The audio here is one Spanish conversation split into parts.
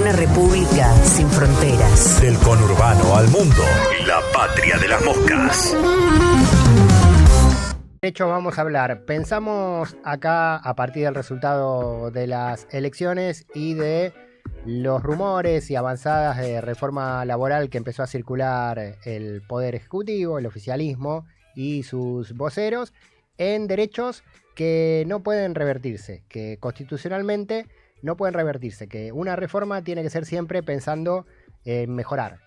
Una república sin fronteras. Del conurbano al mundo, la patria de las moscas. De hecho, vamos a hablar. Pensamos acá, a partir del resultado de las elecciones y de los rumores y avanzadas de reforma laboral que empezó a circular el Poder Ejecutivo, el oficialismo y sus voceros, en derechos que no pueden revertirse, que constitucionalmente no pueden revertirse, que una reforma tiene que ser siempre pensando en mejorar,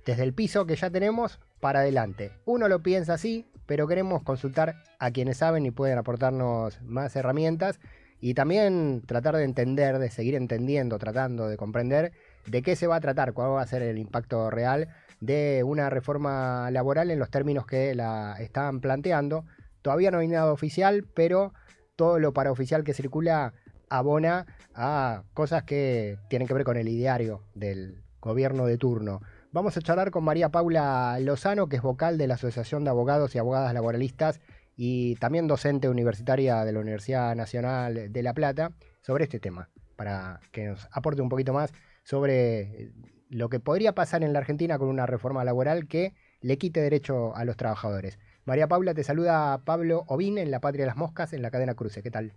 desde el piso que ya tenemos para adelante. Uno lo piensa así, pero queremos consultar a quienes saben y pueden aportarnos más herramientas y también tratar de entender, de seguir entendiendo, tratando de comprender de qué se va a tratar, cuál va a ser el impacto real de una reforma laboral en los términos que la están planteando. Todavía no hay nada oficial, pero todo lo paraoficial que circula abona a cosas que tienen que ver con el ideario del gobierno de turno. Vamos a charlar con María Paula Lozano, que es vocal de la Asociación de Abogados y Abogadas Laboralistas y también docente universitaria de la Universidad Nacional de La Plata, sobre este tema, para que nos aporte un poquito más sobre lo que podría pasar en la Argentina con una reforma laboral que le quite derecho a los trabajadores. María Paula, te saluda Pablo Ovín en La Patria de las Moscas, en la cadena Cruce. ¿Qué tal?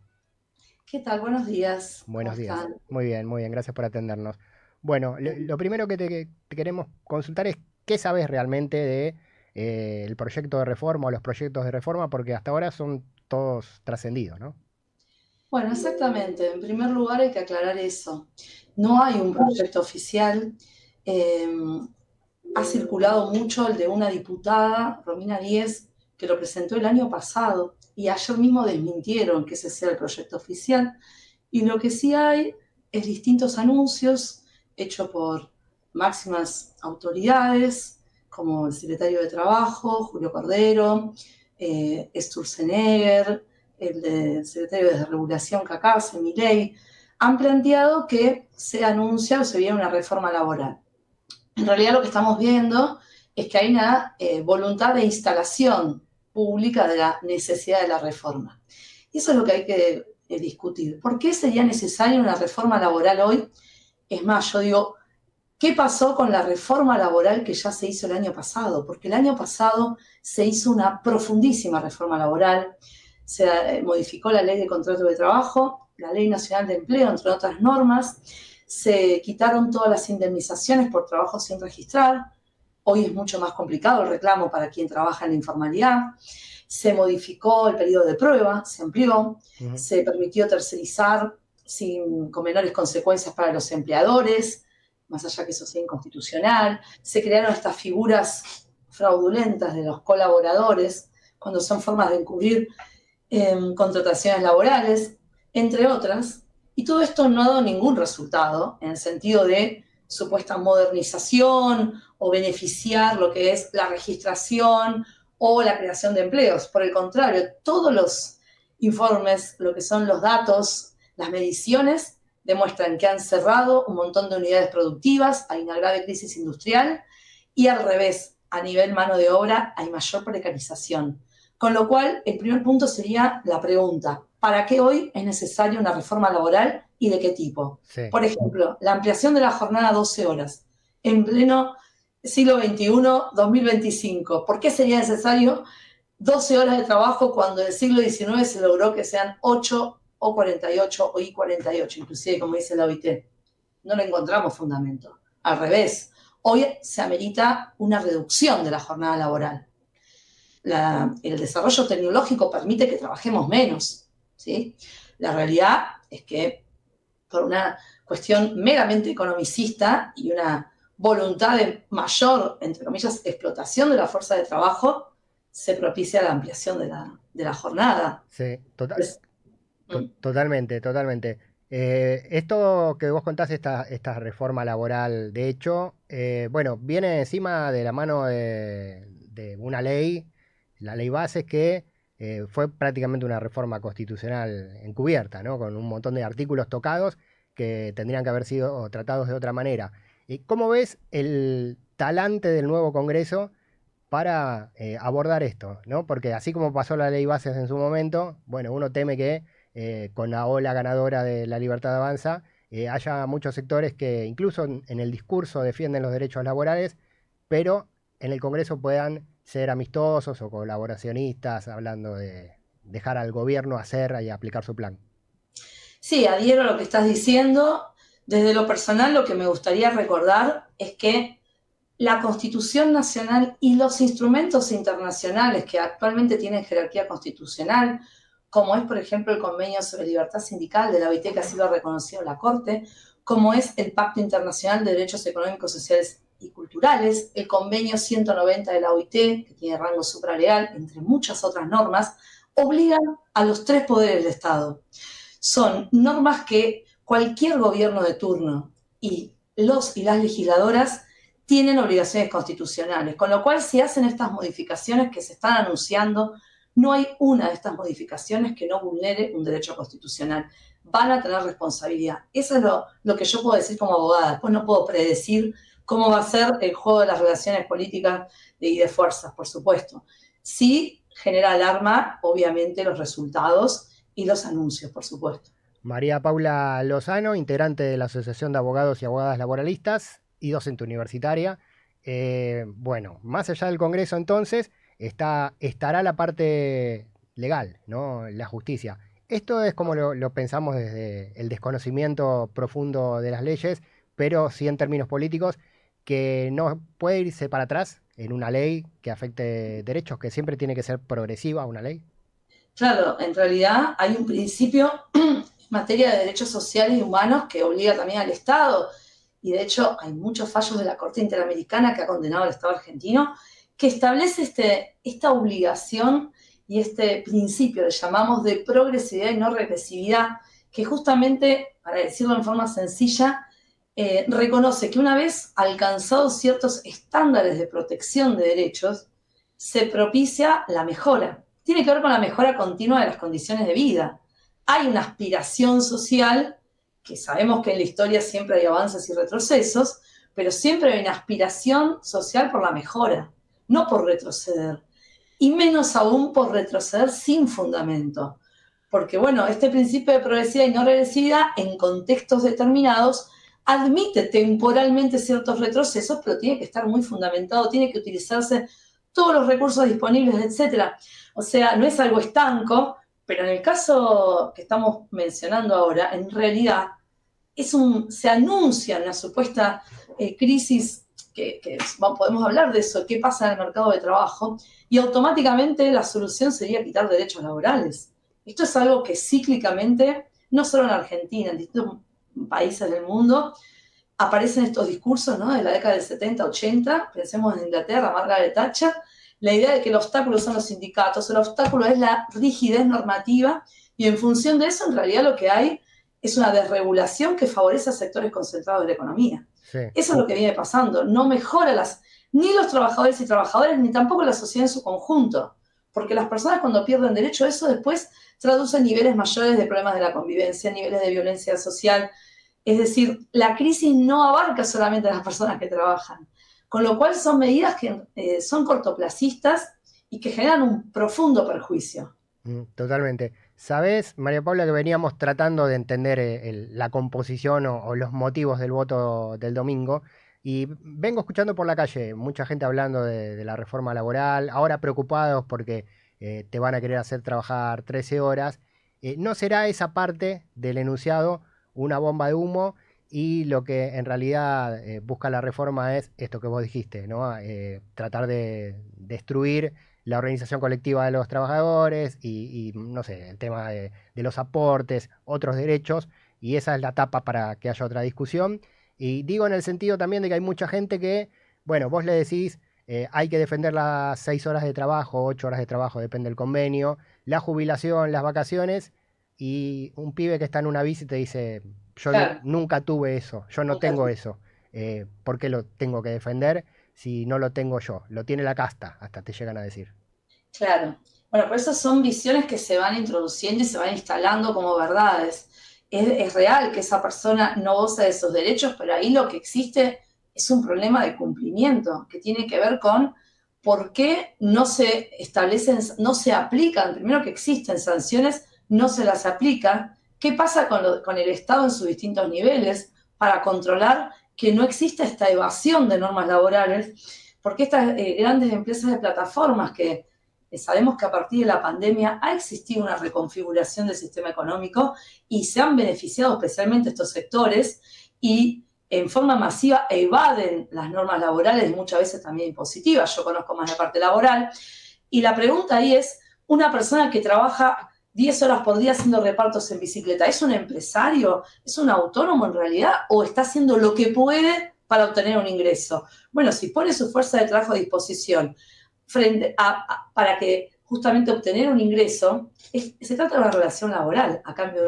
¿Qué tal? Buenos días. Buenos ¿Cómo días. están? Muy bien, gracias por atendernos. Bueno, lo primero que te queremos consultar es qué sabes realmente de el proyecto de reforma o los proyectos de reforma, porque hasta ahora son todos trascendidos, ¿no? Bueno, exactamente. En primer lugar hay que aclarar eso. No hay un proyecto oficial. Eh, Ha circulado mucho el de una diputada, Romina Díez, que lo presentó el año pasado y ayer mismo desmintieron que ese sea el proyecto oficial. Y lo que sí hay es distintos anuncios hechos por máximas autoridades, como el secretario de Trabajo, Julio Cordero, Sturzenegger, el secretario de Regulación, Cacase, Milei, han planteado que se anuncia o se viene una reforma laboral. En realidad lo que estamos viendo es que hay una voluntad de instalación pública de la necesidad de la reforma. Y eso es lo que hay que discutir. ¿Por qué sería necesaria una reforma laboral hoy? Es más, yo digo, ¿qué pasó con la reforma laboral que ya se hizo el año pasado? Porque el año pasado se hizo una profundísima reforma laboral, se modificó la ley de contrato de trabajo, la ley nacional de empleo, entre otras normas, se quitaron todas las indemnizaciones por trabajo sin registrar. Hoy es mucho más complicado el reclamo para quien trabaja en la informalidad. Se modificó el periodo de prueba, se amplió, se permitió tercerizar con menores consecuencias para los empleadores, más allá que eso sea inconstitucional. Se crearon estas figuras fraudulentas de los colaboradores, cuando son formas de encubrir contrataciones laborales, entre otras. Y todo esto no ha dado ningún resultado en el sentido de supuesta modernización o beneficiar lo que es la registración o la creación de empleos. Por el contrario, todos los informes, lo que son los datos, las mediciones, demuestran que han cerrado un montón de unidades productivas, hay una grave crisis industrial y al revés, a nivel mano de obra hay mayor precarización. Con lo cual, el primer punto sería la pregunta, ¿para qué hoy es necesaria una reforma laboral y de qué tipo? Sí. Por ejemplo, la ampliación de la jornada a 12 horas en pleno siglo XXI, 2025. ¿Por qué sería necesario 12 horas de trabajo cuando en el siglo XIX se logró que sean 8 o 48 o y 48, inclusive como dice la OIT? No le encontramos fundamento. Al revés, hoy se amerita una reducción de la jornada laboral. El desarrollo tecnológico permite que trabajemos menos, ¿sí? La realidad es que por una cuestión meramente economicista y una voluntad de mayor, entre comillas, explotación de la fuerza de trabajo, se propicia la ampliación de la jornada. Sí, Pues, totalmente. Esto que vos contás, esta reforma laboral, de hecho, bueno, viene encima de la mano de una ley, la ley Bases, que fue prácticamente una reforma constitucional encubierta, ¿no? Con un montón de artículos tocados que tendrían que haber sido tratados de otra manera. ¿Cómo ves el talante del nuevo Congreso para abordar esto, ¿no? Porque así como pasó la ley Bases en su momento, bueno, uno teme que con la ola ganadora de La Libertad Avanza, haya muchos sectores que incluso en el discurso defienden los derechos laborales, pero en el Congreso puedan ser amistosos o colaboracionistas, hablando de dejar al gobierno hacer y aplicar su plan. Sí, adhiero a lo que estás diciendo. Desde lo personal, lo que me gustaría recordar es que la Constitución Nacional y los instrumentos internacionales que actualmente tienen jerarquía constitucional, como es, por ejemplo, el Convenio sobre Libertad Sindical de la OIT, que ha sido reconocido en la Corte, como es el Pacto Internacional de Derechos Económicos, Sociales y Culturales, el Convenio 190 de la OIT, que tiene rango supralegal, entre muchas otras normas, obligan a los tres poderes del Estado. Son normas que cualquier gobierno de turno y los y las legisladoras tienen obligaciones constitucionales, con lo cual si hacen estas modificaciones que se están anunciando, no hay una de estas modificaciones que no vulnere un derecho constitucional. Van a tener responsabilidad. Eso es lo que yo puedo decir como abogada. Después no puedo predecir cómo va a ser el juego de las relaciones políticas y de fuerzas, por supuesto. Sí genera alarma, obviamente, los resultados y los anuncios, por supuesto. María Paula Lozano, integrante de la Asociación de Abogados y Abogadas Laboralistas y docente universitaria. Bueno, más allá del Congreso entonces, estará la parte legal, ¿no? La justicia. Esto es como lo pensamos desde el desconocimiento profundo de las leyes, pero sí en términos políticos, que no puede irse para atrás en una ley que afecte derechos, que siempre tiene que ser progresiva una ley. Claro, en realidad hay un principio en materia de derechos sociales y humanos que obliga también al Estado, y de hecho hay muchos fallos de la Corte Interamericana que ha condenado al Estado argentino, que establece esta obligación y este principio, le llamamos de progresividad y no regresividad, que justamente, para decirlo en forma sencilla, reconoce que una vez alcanzados ciertos estándares de protección de derechos, se propicia la mejora. Tiene que ver con la mejora continua de las condiciones de vida. Hay una aspiración social, que sabemos que en la historia siempre hay avances y retrocesos, pero siempre hay una aspiración social por la mejora, no por retroceder. Y menos aún por retroceder sin fundamento. Porque, bueno, este principio de progresividad y no regresividad, en contextos determinados, admite temporalmente ciertos retrocesos, pero tiene que estar muy fundamentado, tiene que utilizarse todos los recursos disponibles, etc. O sea, no es algo estanco, pero en el caso que estamos mencionando ahora, en realidad se anuncia una supuesta crisis, que podemos hablar de eso, qué pasa en el mercado de trabajo, y automáticamente la solución sería quitar derechos laborales. Esto es algo que cíclicamente, no solo en Argentina, en distintos países del mundo, aparecen estos discursos, ¿no? De la década del 70, 80, pensemos en Inglaterra, Margaret Thatcher, la idea de que el obstáculo son los sindicatos, el obstáculo es la rigidez normativa, y en función de eso, en realidad lo que hay es una desregulación que favorece a sectores concentrados de la economía. Sí. Eso es lo que viene pasando. No mejora ni los trabajadores y trabajadoras, ni tampoco la sociedad en su conjunto. Porque las personas cuando pierden derecho, eso después traduce en niveles mayores de problemas de la convivencia, niveles de violencia social. Es decir, la crisis no abarca solamente a las personas que trabajan. Con lo cual son medidas que son cortoplacistas y que generan un profundo perjuicio. Totalmente. Sabés, María Paula, que veníamos tratando de entender la composición o los motivos del voto del domingo, y vengo escuchando por la calle mucha gente hablando de la reforma laboral, ahora preocupados porque te van a querer hacer trabajar 13 horas. ¿No será esa parte del enunciado una bomba de humo? Y lo que en realidad busca la reforma es esto que vos dijiste, ¿no? Tratar de destruir la organización colectiva de los trabajadores y no sé, el tema de los aportes, otros derechos, y esa es la tapa para que haya otra discusión. Y digo en el sentido también de que hay mucha gente que, bueno, vos le decís, hay que defender las 6 horas de trabajo, 8 horas de trabajo, depende del convenio, la jubilación, las vacaciones, y un pibe que está en una bici te dice, yo claro, nunca tuve eso, yo no tengo eso, ¿por qué lo tengo que defender si no lo tengo yo? Lo tiene la casta, hasta te llegan a decir. Claro. Bueno, pero esas son visiones que se van introduciendo y se van instalando como verdades. Es real que esa persona no goza de esos derechos, pero ahí lo que existe es un problema de cumplimiento que tiene que ver con por qué no se establecen, no se aplican, primero que existen sanciones, no se las aplica, ¿Qué pasa con el Estado en sus distintos niveles para controlar que no exista esta evasión de normas laborales? Porque estas grandes empresas de plataformas que sabemos que a partir de la pandemia ha existido una reconfiguración del sistema económico y se han beneficiado especialmente estos sectores y en forma masiva evaden las normas laborales y muchas veces también impositivas. Yo conozco más la parte laboral. Y la pregunta ahí es, una persona que trabaja 10 horas por día haciendo repartos en bicicleta, ¿es un empresario? ¿Es un autónomo en realidad? ¿O está haciendo lo que puede para obtener un ingreso? Bueno, si pone su fuerza de trabajo a disposición para que justamente obtener un ingreso, se trata de una relación laboral a cambio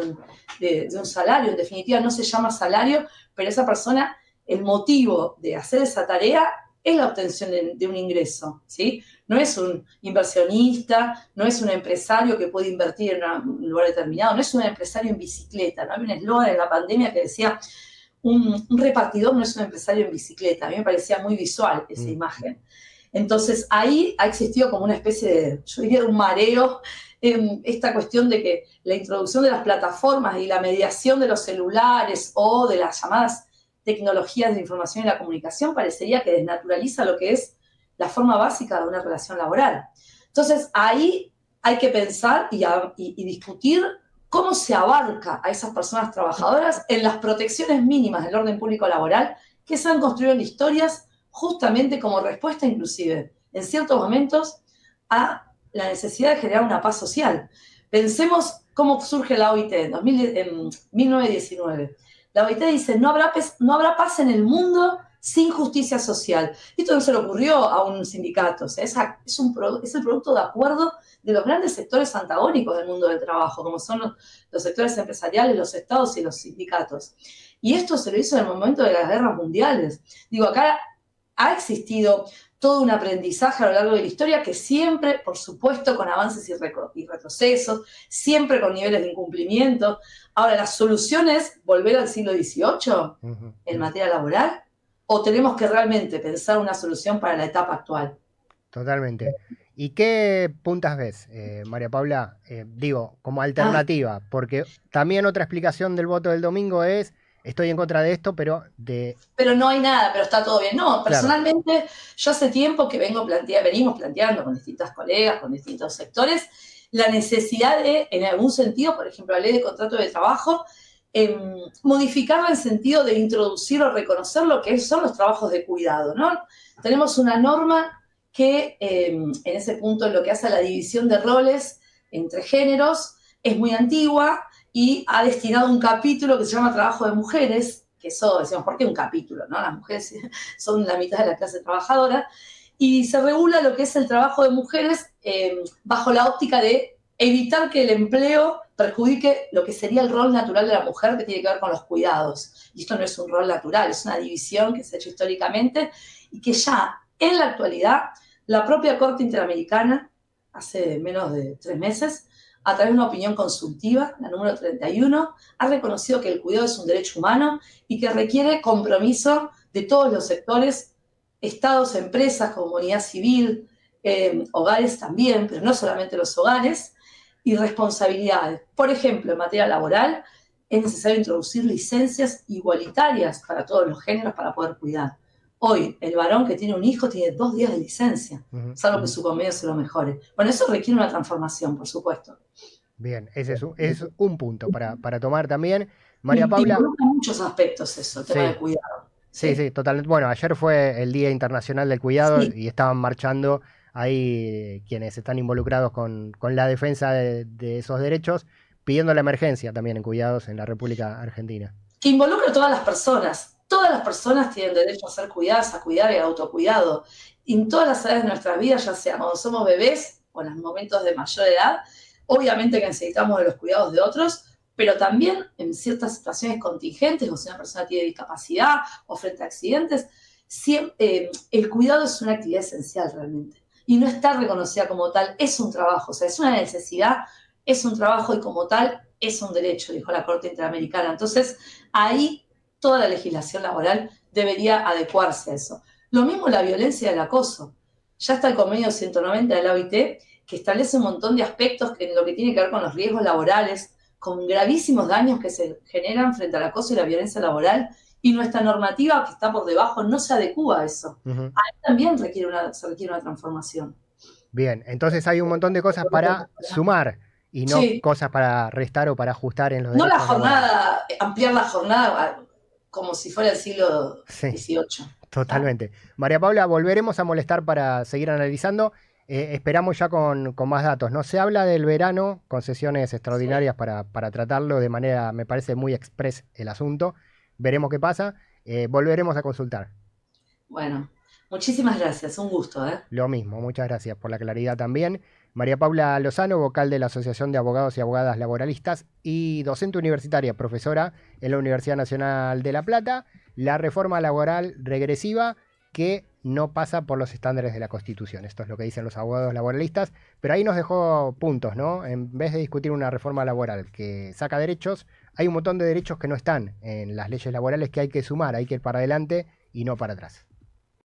de un salario. En definitiva, no se llama salario, pero esa persona, el motivo de hacer esa tarea es la obtención de un ingreso, ¿sí? No es un inversionista, no es un empresario que puede invertir en un lugar determinado, no es un empresario en bicicleta, ¿no? Había un eslogan en la pandemia que decía, un repartidor no es un empresario en bicicleta. A mí me parecía muy visual esa imagen. Entonces, ahí ha existido como una especie de, yo diría, de un mareo en esta cuestión de que la introducción de las plataformas y la mediación de los celulares o de las llamadas tecnologías de información y la comunicación parecería que desnaturaliza lo que es la forma básica de una relación laboral. Entonces, ahí hay que pensar y discutir cómo se abarca a esas personas trabajadoras en las protecciones mínimas del orden público laboral que se han construido en historias justamente como respuesta inclusive, en ciertos momentos, a la necesidad de generar una paz social. Pensemos cómo surge la OIT en 1919. La OIT dice, no habrá paz en el mundo sin justicia social. Esto no se le ocurrió a un sindicato, o sea, es el producto de acuerdo de los grandes sectores antagónicos del mundo del trabajo, como son los sectores empresariales, los estados y los sindicatos. Y esto se lo hizo en el momento de las guerras mundiales. Digo, acá ha existido todo un aprendizaje a lo largo de la historia que siempre, por supuesto, con avances y retrocesos, siempre con niveles de incumplimiento. Ahora, ¿la solución es volver al siglo XVIII en materia laboral? ¿O tenemos que realmente pensar una solución para la etapa actual? Totalmente. ¿Y qué puntas ves, María Paula? Digo, como alternativa, porque también otra explicación del voto del domingo es, estoy en contra de esto, pero no hay nada, pero está todo bien. No, personalmente, claro. Yo hace tiempo que venimos planteando con distintas colegas, con distintos sectores, la necesidad de, en algún sentido, por ejemplo, la ley de contrato de trabajo, modificarla en sentido de introducir o reconocer lo que son los trabajos de cuidado, ¿no? Tenemos una norma que en ese punto lo que hace a la división de roles entre géneros es muy antigua y ha destinado un capítulo que se llama Trabajo de Mujeres, que eso decimos, ¿por qué un capítulo? ¿No? Las mujeres son la mitad de la clase trabajadora, y se regula lo que es el trabajo de mujeres bajo la óptica de evitar que el empleo perjudique lo que sería el rol natural de la mujer, que tiene que ver con los cuidados. Y esto no es un rol natural, es una división que se ha hecho históricamente y que ya en la actualidad la propia Corte Interamericana, hace menos de 3 meses, a través de una opinión consultiva, la número 31, ha reconocido que el cuidado es un derecho humano y que requiere compromiso de todos los sectores, estados, empresas, comunidad civil, hogares también, pero no solamente los hogares, y responsabilidades. Por ejemplo, en materia laboral, es necesario introducir licencias igualitarias para todos los géneros para poder cuidar. Hoy, el varón que tiene un hijo tiene 2 días de licencia, salvo que su convenio se lo mejore. Bueno, eso requiere una transformación, por supuesto. Bien, ese es un punto para tomar también. María Paula. Involucra muchos aspectos eso, el tema del cuidado. Sí, totalmente. Bueno, ayer fue el Día Internacional del Cuidado y estaban marchando ahí quienes están involucrados con la defensa de esos derechos, pidiendo la emergencia también en cuidados en la República Argentina. Que involucra a todas las personas. Todas las personas tienen derecho a ser cuidadas, a cuidar y a autocuidado. En todas las áreas de nuestras vidas, ya sea cuando somos bebés o en los momentos de mayor edad, obviamente que necesitamos de los cuidados de otros, pero también en ciertas situaciones contingentes, o si una persona tiene discapacidad o frente a accidentes, el cuidado es una actividad esencial realmente. Y no está reconocida como tal, es un trabajo, o sea, es una necesidad, es un trabajo y como tal es un derecho, dijo la Corte Interamericana. Entonces, ahí toda la legislación laboral debería adecuarse a eso. Lo mismo la violencia y el acoso. Ya está el convenio 190 de la OIT, que establece un montón de aspectos en lo que tiene que ver con los riesgos laborales, con gravísimos daños que se generan frente al acoso y la violencia laboral, y nuestra normativa, que está por debajo, no se adecúa a eso. Ahí también se requiere una transformación. Bien, entonces hay un montón de cosas para sumar y no cosas para restar o para ajustar en los derechos. No la jornada, ampliar la jornada como si fuera el siglo XVIII. Totalmente. María Paula, volveremos a molestar para seguir analizando. Esperamos ya con más datos. No se habla del verano, con sesiones extraordinarias para tratarlo de manera, me parece, muy express el asunto. Veremos qué pasa. Volveremos a consultar. Bueno, muchísimas gracias. Un gusto. Lo mismo, muchas gracias por la claridad también. María Paula Lozano, vocal de la Asociación de Abogados y Abogadas Laboralistas y docente universitaria, profesora en la Universidad Nacional de La Plata. La reforma laboral regresiva que no pasa por los estándares de la Constitución. Esto es lo que dicen los abogados laboralistas, pero ahí nos dejó puntos, ¿no? En vez de discutir una reforma laboral que saca derechos, hay un montón de derechos que no están en las leyes laborales que hay que sumar, hay que ir para adelante y no para atrás.